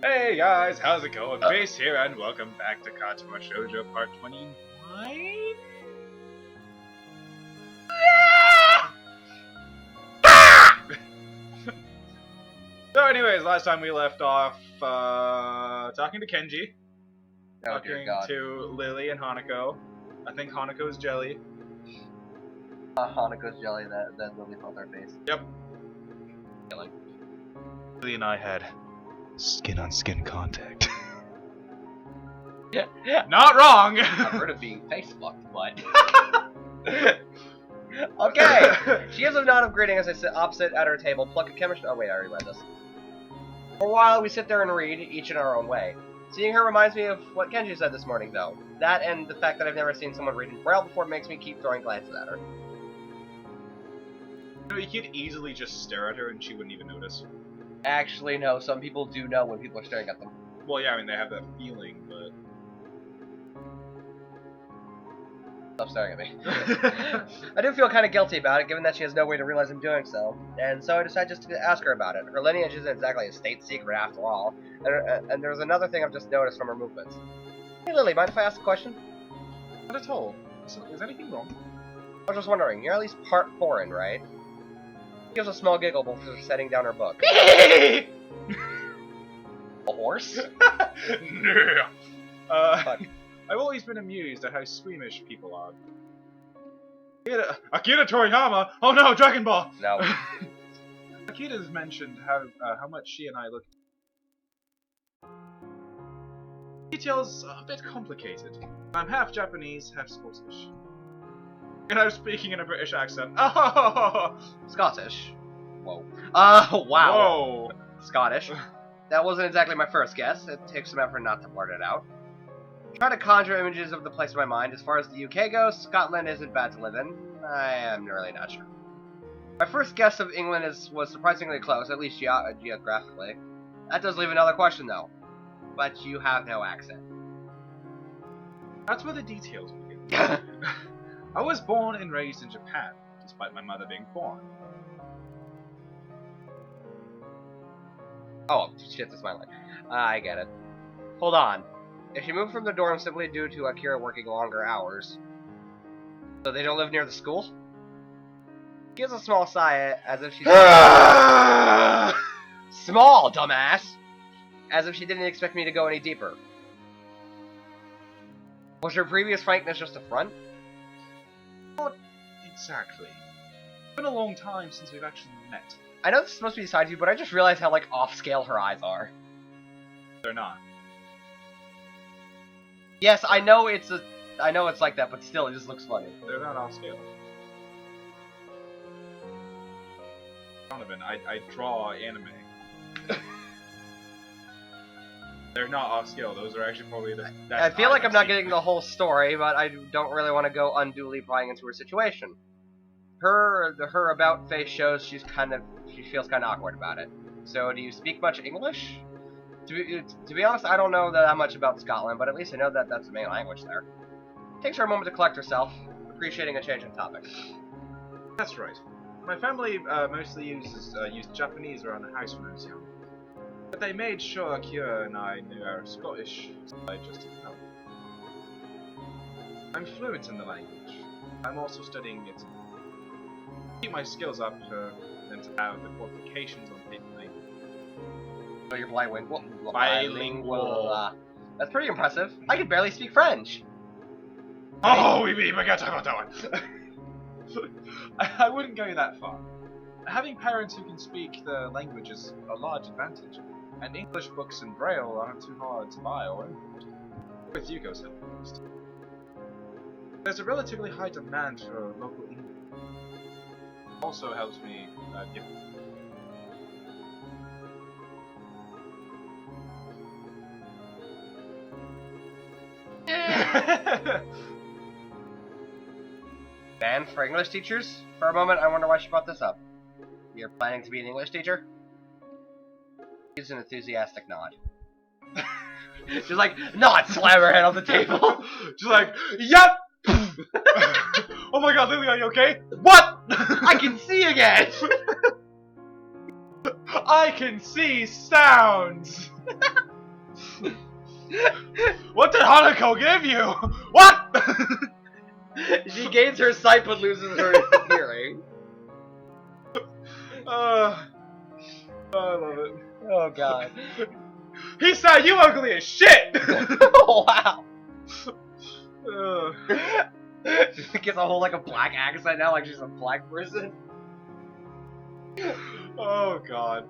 Hey guys, how's it going? Jace here, and welcome back to Katawa Shoujo Part 29? So anyways, last time we left off, talking to Kenji. Talking to Lilly and Hanako. I think Hanako's jelly. Hanako's jelly that Lily felt our face. Yep. Lilly and I had skin-on-skin contact. Yeah. Not wrong! I've heard of being face fucked, but... Okay! She gives a nod of greeting as I sit opposite at her table, pluck a chemistry... Oh wait, I already read this. For a while, we sit there and read, each in our own way. Seeing her reminds me of what Kenji said this morning, though. That and the fact that I've never seen someone read in Braille before makes me keep throwing glances at her. You know, you could easily just stare at her and she wouldn't even notice. Actually, no, some people do know when people are staring at them. Well, yeah, I mean, they have that feeling, but... Stop staring at me. I do feel kind of guilty about it, given that she has no way to realize I'm doing so, and so I decided just to ask her about it. Her lineage isn't exactly a state secret after all, and there's another thing I've just noticed from her movements. Hey Lily, mind if I ask a question? Not at all. Is anything wrong? I was just wondering, you're at least part foreign, right? She gives a small giggle before setting down her book. A horse? No. Fuck. I've always been amused at how squeamish people are. Akira Toriyama! Oh no, Dragon Ball! No. Akira's mentioned how much she and I look. Details are a bit complicated. I'm half Japanese, half Scottish. And I'm speaking in a British accent. Oh! Scottish. Whoa. Wow. Whoa! Scottish. That wasn't exactly my first guess. It takes some effort not to blurt it out. Try to conjure images of the place in my mind. As far as the UK goes, Scotland isn't bad to live in. I am really not sure. My first guess of England was surprisingly close, at least geographically. That does leave another question, though. But you have no accent. That's where the details begin. I was born and raised in Japan, despite my mother being foreign. Oh, shit, that's my line. I get it. Hold on. If she moved from the dorm simply due to Akira working longer hours, so they don't live near the school? She gives a small sigh as if she's... Small, dumbass! As if she didn't expect me to go any deeper. Was her previous frankness just a front? Not exactly. It's been a long time since we've actually met. I know this is supposed to be side view, but I just realized how, like, off-scale her eyes are. They're not. Yes, I know it's like that, but still, it just looks funny. They're not off scale. Donovan, I draw anime. They're not off scale. Those are actually probably the. I feel like I'm not getting the whole story, but I don't really want to go unduly prying into her situation. Her about face shows she feels kind of awkward about it. So, do you speak much English? To be honest, I don't know that much about Scotland, but at least I know that that's the main language there. Takes her a moment to collect herself, appreciating a change in topic. That's right. My family mostly used Japanese around the house when I was young. But they made sure Akira and I knew our Scottish side just as well. I'm fluent in the language. I'm also studying it. Keep my skills up and to have the qualifications on paper language. So you're bilingual? Bilingual. That's pretty impressive. I can barely speak French. Oh, we gotta talk about that one. I wouldn't go that far. Having parents who can speak the language is a large advantage, and English books in Braille aren't too hard to buy or import. With Yugo's help, at least. There's a relatively high demand for local English. Also helps me get. Ban for English teachers? For a moment, I wonder why she brought this up. You're planning to be an English teacher? Gives an enthusiastic nod. She's like, nod, slam her head on the table. She's like, yep! Oh my god, Lily, are you okay? What? I can see again! I can see sounds! What did Hanako give you? What? She gains her sight but loses her hearing. I love it. Oh god. He said you ugly as shit! Oh wow. Uh, She gets a whole like a black accent now, like she's a black person. oh god.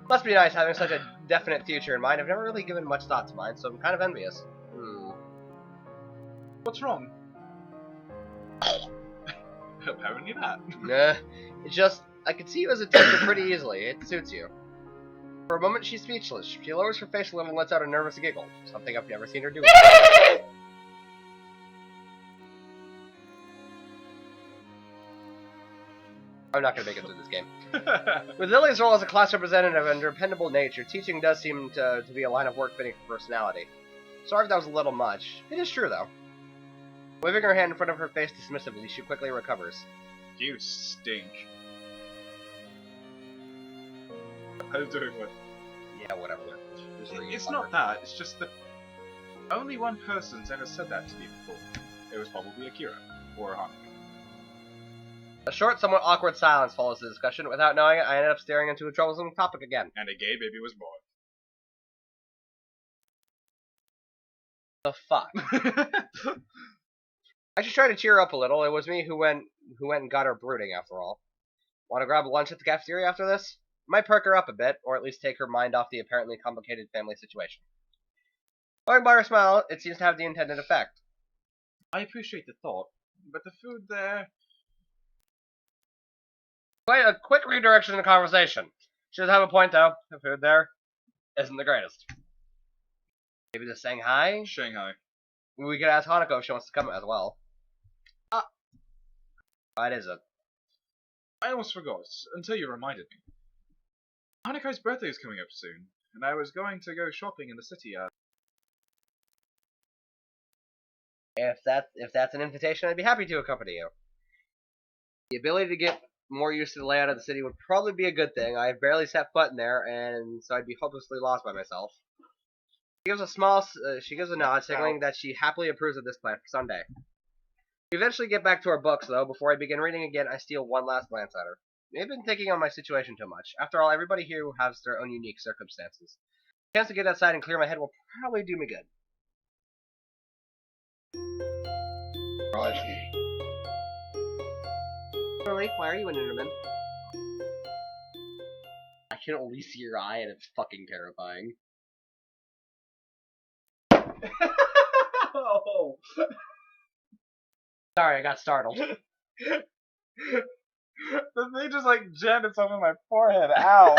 Must be nice having such a definite future in mind. I've never really given much thought to mine, so I'm kind of envious. What's wrong? Apparently not. Nah, it's just, I can see you as a teacher pretty easily. It suits you. For a moment, she's speechless. She lowers her face a little and lets out a nervous giggle. Something I've never seen her do. I'm not going to make it through this game. With Lily's role as a class representative and her dependable nature, teaching does seem to be a line of work fitting for personality. Sorry if that was a little much. It is true, though. Waving her hand in front of her face dismissively, she quickly recovers. You stink. I was doing what? Yeah, whatever. It's not that, it's just that only one person's ever said that to me before. It was probably Akira, or Hanako. A short, somewhat awkward silence follows the discussion. Without knowing it, I ended up staring into a troublesome topic again. And a gay baby was born. The fuck? I should try to cheer her up a little. It was me who went and got her brooding, after all. Want to grab lunch at the cafeteria after this? Might perk her up a bit, or at least take her mind off the apparently complicated family situation. Going by her smile, it seems to have the intended effect. I appreciate the thought, but the food there... Quite a quick redirection in the conversation. She does have a point, though. The food there isn't the greatest. Maybe just saying hi? Shanghai. We could ask Hanako if she wants to come as well. What is it? I almost forgot, until you reminded me. Hanako's birthday is coming up soon, and I was going to go shopping in the city. If that's an invitation, I'd be happy to accompany you. The ability to get more used to the layout of the city would probably be a good thing. I've barely set foot in there, and so I'd be hopelessly lost by myself. She gives a nod, signaling that she happily approves of this plan for Sunday. We eventually get back to our books, though. Before I begin reading again, I steal one last glance at her. I've been thinking on my situation too much. After all, everybody here has their own unique circumstances. A chance to get outside and clear my head will probably do me good. Lily, why are you in Innerman? I can only see your eye, and it's fucking terrifying. Oh! Sorry, I got startled. The thing just like jammed itself in my forehead. Ow!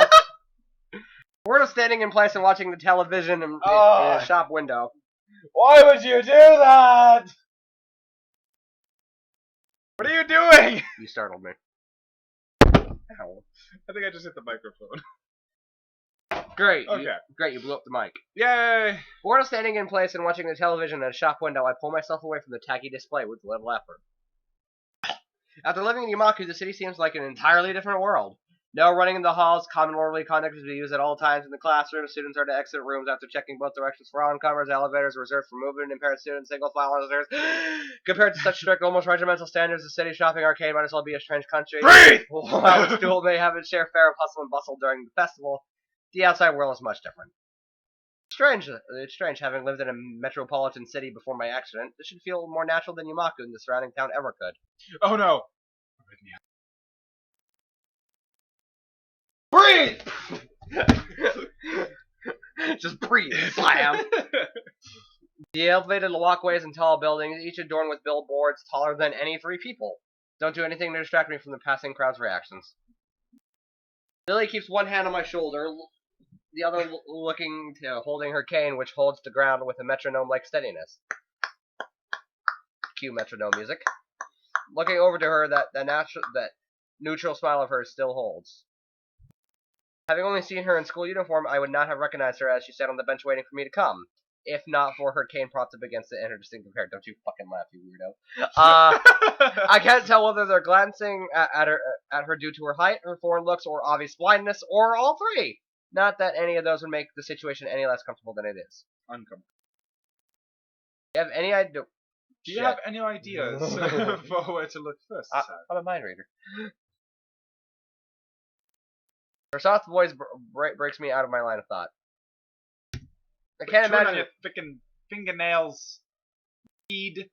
We're just standing in place and watching the television in a shop window. Why would you do that? What are you doing? You startled me. Ow. I think I just hit the microphone. Great. Okay. Great, you blew up the mic. Yay! We're just standing in place and watching the television in a shop window. I pull myself away from the tacky display with little effort. After living in Yamaku, the city seems like an entirely different world. No running in the halls, common orderly conduct is to be used at all times in the classroom. Students are to exit rooms after checking both directions for oncomers. Elevators are reserved for movement impaired students, single file visitors. Compared to such strict, almost regimental standards, the city shopping arcade might as well be a strange country. Breathe! While the school may have its share fare of hustle and bustle during the festival, the outside world is much different. It's strange having lived in a metropolitan city before my accident. This should feel more natural than Yamaku and the surrounding town ever could. Oh no! Breathe! Just breathe, slam. The elevated walkways and tall buildings, each adorned with billboards taller than any three people, don't do anything to distract me from the passing crowd's reactions. Lily keeps one hand on my shoulder, the other holding her cane, which holds the ground with a metronome-like steadiness. Cue metronome music. Looking over to her, that neutral smile of hers still holds. Having only seen her in school uniform, I would not have recognized her as she sat on the bench waiting for me to come, if not for her cane propped up against it and her distinctive hair. Don't you fucking laugh, you weirdo. I can't tell whether they're glancing at her due to her height, her foreign looks, or obvious blindness, or all three. Not that any of those would make the situation any less comfortable than it is. Uncomfortable. Do you have any idea? Do you have any ideas for where to look first? I'm a mind reader. Her soft voice breaks me out of my line of thought. I can't Chewing on imagine. your frickin' fingernails. Feed.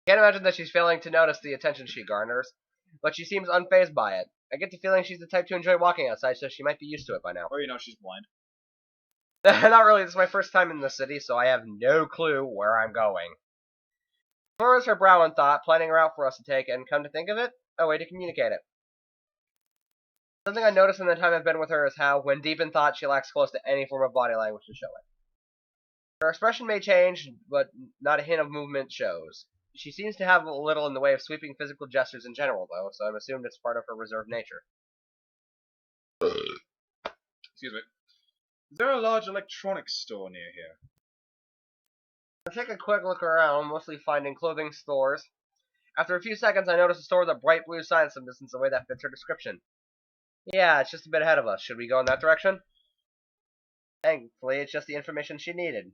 Can't imagine that she's failing to notice the attention she garners, but she seems unfazed by it. I get the feeling she's the type to enjoy walking outside, so she might be used to it by now. Or she's blind. Not really. This is my first time in the city, so I have no clue where I'm going. Furrows her brow in thought, planning a route for us to take, and come to think of it, a way to communicate it. Something I noticed in the time I've been with her is how, when deep in thought, she lacks close to any form of body language to show it. Her expression may change, but not a hint of movement shows. She seems to have little in the way of sweeping physical gestures in general, though, so I'm assumed it's part of her reserved nature. Excuse me. Is there a large electronics store near here? I take a quick look around, mostly finding clothing stores. After a few seconds, I notice a store with a bright blue sign some distance away that fits her description. Yeah, it's just a bit ahead of us. Should we go in that direction? Thankfully, it's just the information she needed.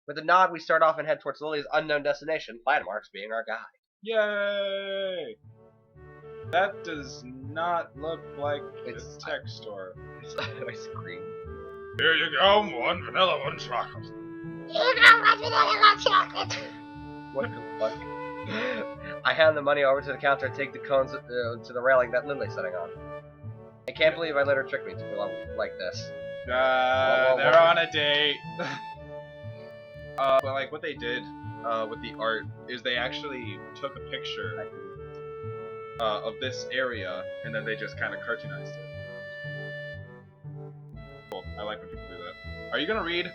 With a nod, we start off and head towards Lily's unknown destination, Landmarks being our guide. Yay! That does not look like a tech store. It's ice cream. Here you go, one vanilla, one chocolate. What the fuck? I hand the money over to the counter and take the cones to the railing that Lily's sitting on. I can't believe I let her trick me to go like this. They're on a date. But like what they did with the art is they actually took a picture of this area and then they just kind of cartoonized it. Cool. I like when people do that. Are you gonna read?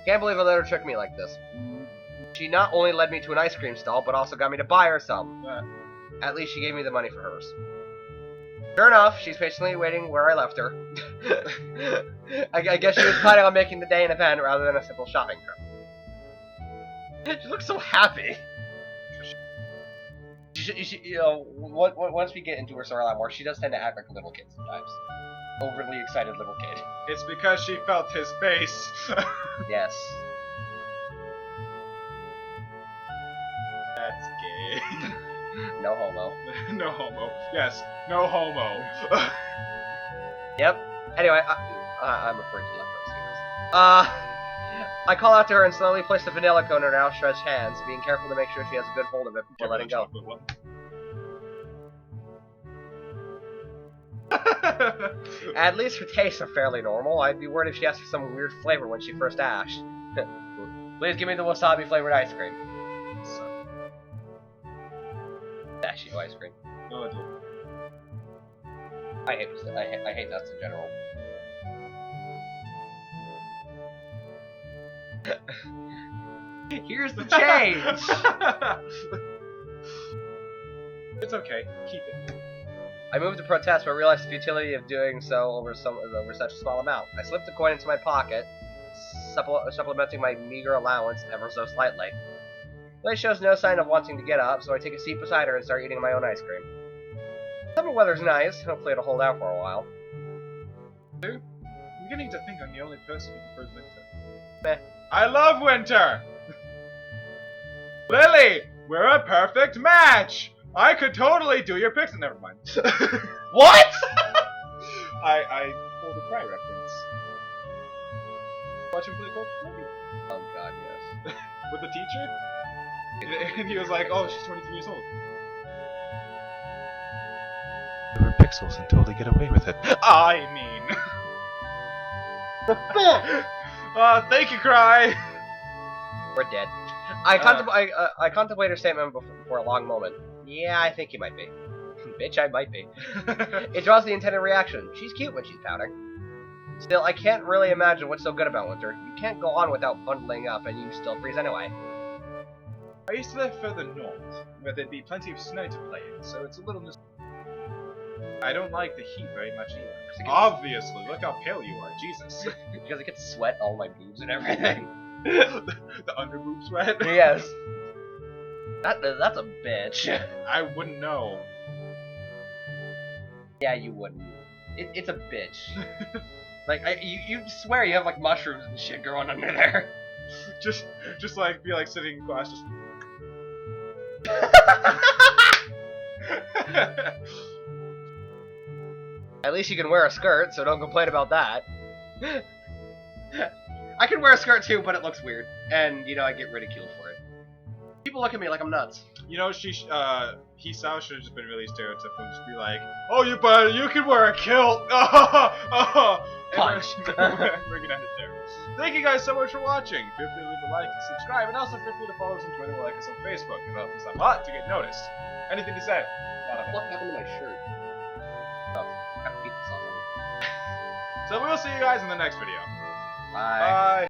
Can't believe I let her trick me like this. She not only led me to an ice cream stall, but also got me to buy her some. At least she gave me the money for hers. Sure enough, she's patiently waiting where I left her. I guess she was planning on making the day an event rather than a simple shopping trip. She looks so happy. Once we get into her story a lot more, she does tend to act like a little kid sometimes. Overly excited little kid. It's because she felt his face. Yes. That's gay. No homo. No homo. Yes, no homo. Yep. Anyway, I'm afraid to let her see this. I call out to her and slowly place the vanilla cone in her outstretched hands, being careful to make sure she has a good hold of it before letting go. At least her tastes are fairly normal. I'd be worried if she asked for some weird flavor when she first asked. Please give me the wasabi flavored ice cream. Pistachio ice cream. No, I don't. I hate nuts in general. Here's the change! It's okay. Keep it. I moved to protest, but realized the futility of doing so over such a small amount. I slipped the coin into my pocket, supplementing my meager allowance ever so slightly. Lily shows no sign of wanting to get up, so I take a seat beside her and start eating my own ice cream. Summer weather's nice. Hopefully it'll hold out for a while. I'm beginning to think I'm the only person who prefers winter. Meh. I love winter! Lily! We're a perfect match! I could totally do your picks. Never mind. What?! I pulled a cry reference. Watch him play Corpse Movie? Oh god, yes. With the teacher? And he was like, oh, she's 23 years old. There were pixels and totally get away with it. I mean... thank you, Cry! We're dead. I contemplate her statement for a long moment. Yeah, I think you might be. Bitch, I might be. It draws the intended reaction. She's cute when she's pouting. Still, I can't really imagine what's so good about winter. You can't go on without bundling up, and you still freeze anyway. I used to live further north, where there'd be plenty of snow to play in, so it's a little I don't like the heat very much either. Obviously, look how pale you are, Jesus. Because it gets sweat all my boobs and everything. The underboob sweat? Yes. That's a bitch. I wouldn't know. Yeah, you wouldn't. It's a bitch. Like, you swear you have like mushrooms and shit growing under there. just like be like sitting in class, just. At least you can wear a skirt, so don't complain about that. I can wear a skirt too, but it looks weird, and you know I get ridiculed for it. People look at me like I'm nuts. You know, Hisao should have just been really stereotypical, just be like, "Oh, you can wear a kilt." Punch. We're gonna end it there. Thank you guys so much for watching. Feel free to leave a like and subscribe, and also feel free to follow us on Twitter or like us on Facebook. It helps us a lot to get noticed. Anything to say? What happened to my shirt? Oh, got pizza sauce on it. So we'll see you guys in the next video. Bye. Bye.